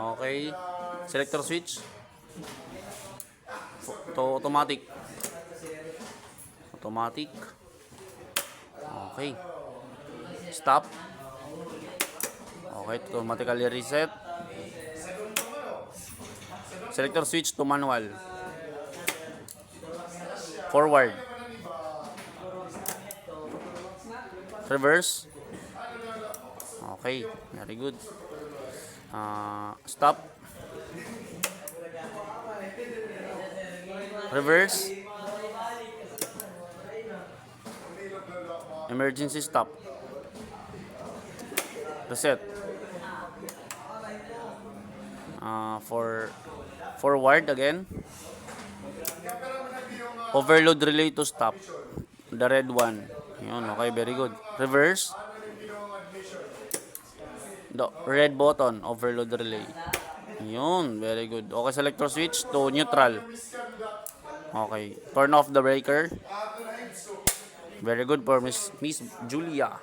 Okay. Selector switch. Automatic. Automatic. Okay. Stop. Okay, automatically reset. Selector switch to manual. Forward. Reverse. Okay, very good. Stop. Reverse. Emergency stop. Reset. For forward again. Overload relay to stop. The red one. Yun, okay, very good. Reverse. The red button, overload relay. Yun, very good. Okay, selector switch to neutral. Okay, turn off the breaker. Very good for Miss Julia.